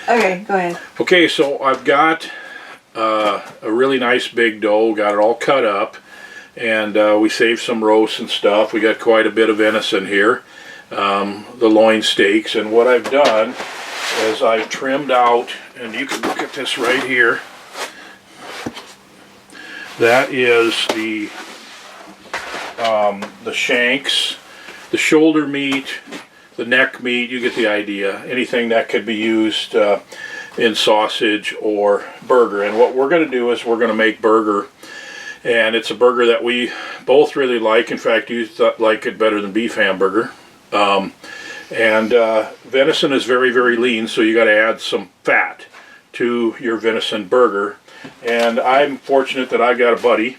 Okay, go ahead. Okay, so I've got a really nice big doe, got it all cut up, and we saved some roasts and stuff. We got quite a bit of venison here, the loin steaks, and what I've done is I've trimmed out, and you can look at this right here. That is the shanks, the shoulder meat, the neck meat. You get the idea. Anything that could be used in sausage or burger. And what we're going to do is we're going to make burger, and it's a burger that we both really like. In fact, you like it better than beef hamburger. Venison is very, very lean, so you got to add some fat to your venison burger. And I'm fortunate that I got a buddy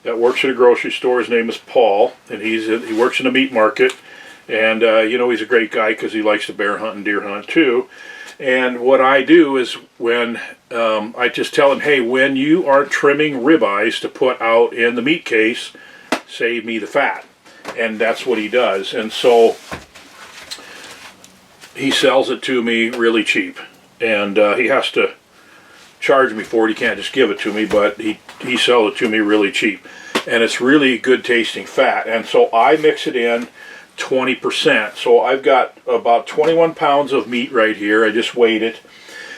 that works at a grocery store. His name is Paul, and he works in a meat market. And you know, he's a great guy because he likes to bear hunt and deer hunt too. And what I do is when I just tell him, hey, when you are trimming ribeyes to put out in the meat case, save me the fat. And that's what he does. And so he sells it to me really cheap. And he has to charge me for it. He can't just give it to me, but he sells it to me really cheap. And it's really good tasting fat. And so I mix it in 20%. So I've got about 21 pounds of meat right here. I just weighed it.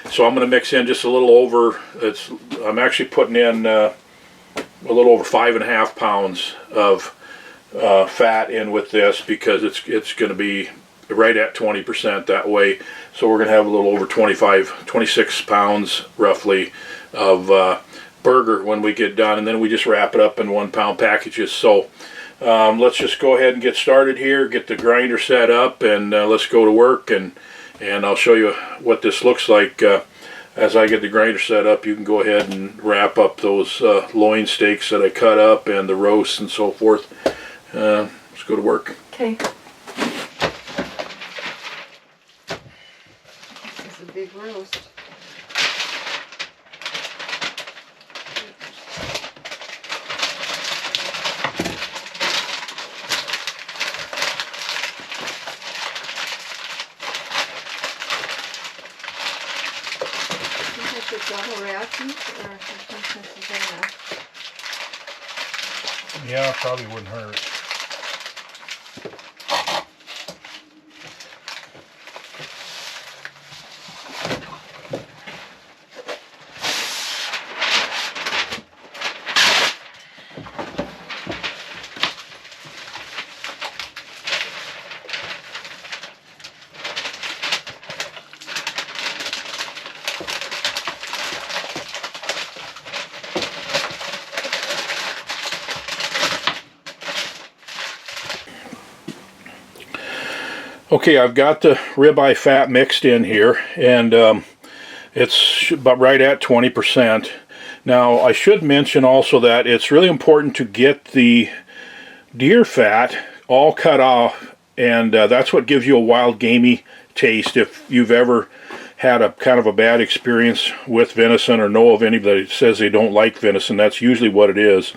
So I'm going to mix in just a little over, I'm actually putting in a little over 5.5 pounds of fat in with this, because it's going to be right at 20% that way. So we're going to have a little over 26 pounds roughly of burger when we get done, and then we just wrap it up in 1 pound packages. So let's just go ahead and get started here, get the grinder set up, and let's go to work, and I'll show you what this looks like. As I get the grinder set up, you can go ahead and wrap up those loin steaks that I cut up and the roasts and so forth. Let's go to work. Okay. This is a big roast. Double wrap these, or sometimes it's enough? Yeah, probably wouldn't hurt. Okay, I've got the ribeye fat mixed in here, and it's about right at 20%. Now, I should mention also that it's really important to get the deer fat all cut off, and that's what gives you a wild, gamey taste. If you've ever had a kind of a bad experience with venison, or know of anybody that says they don't like venison, that's usually what it is.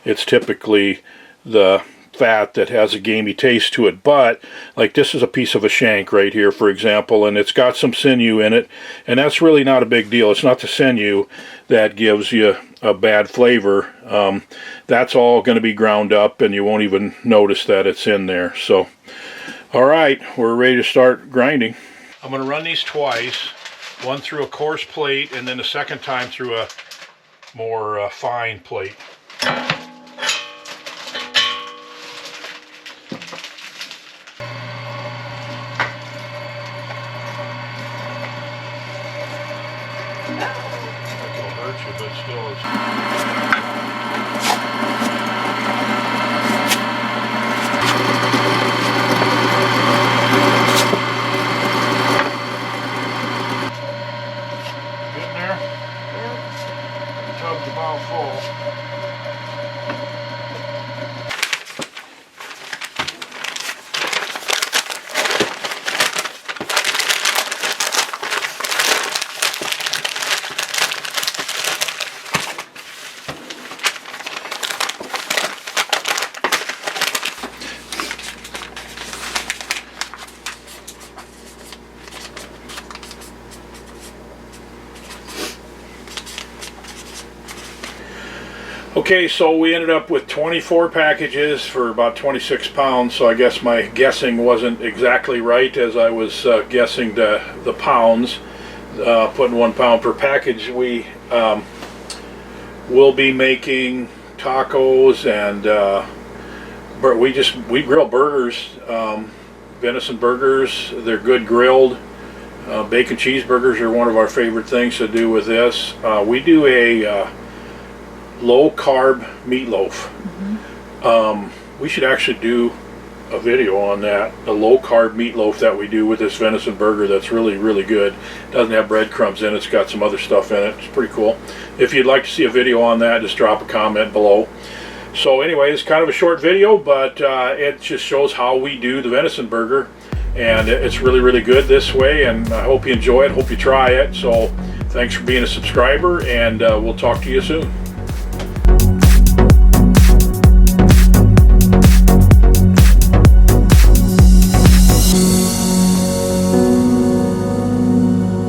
It's typically the fat that has a gamey taste to it. But like, this is a piece of a shank right here, for example, and it's got some sinew in it, and that's really not a big deal. It's not the sinew that gives you a bad flavor. That's all going to be ground up, and you won't even notice that it's in there. So all right, we're ready to start grinding. I'm going to run these twice, one through a coarse plate and then the second time through a more fine plate. But still it's getting there. Yeah. The tub's about full. Okay, so we ended up with 24 packages for about 26 pounds, so I guess my guessing wasn't exactly right as I was guessing the pounds, putting 1 pound per package. We will be making tacos, and we grill burgers, venison burgers. They're good grilled. Bacon cheeseburgers are one of our favorite things to do with this. We do a low carb meatloaf. We should actually do a video on that, a low carb meatloaf that we do with this venison burger. That's really good. Doesn't have breadcrumbs in it. It's got some other stuff in it. It's pretty cool. If you'd like to see a video on that, just drop a comment below. So anyway, it's kind of a short video, but it just shows how we do the venison burger, and it's really good this way, and I hope you enjoy it. Hope you try it. So thanks for being a subscriber, and we'll talk to you soon.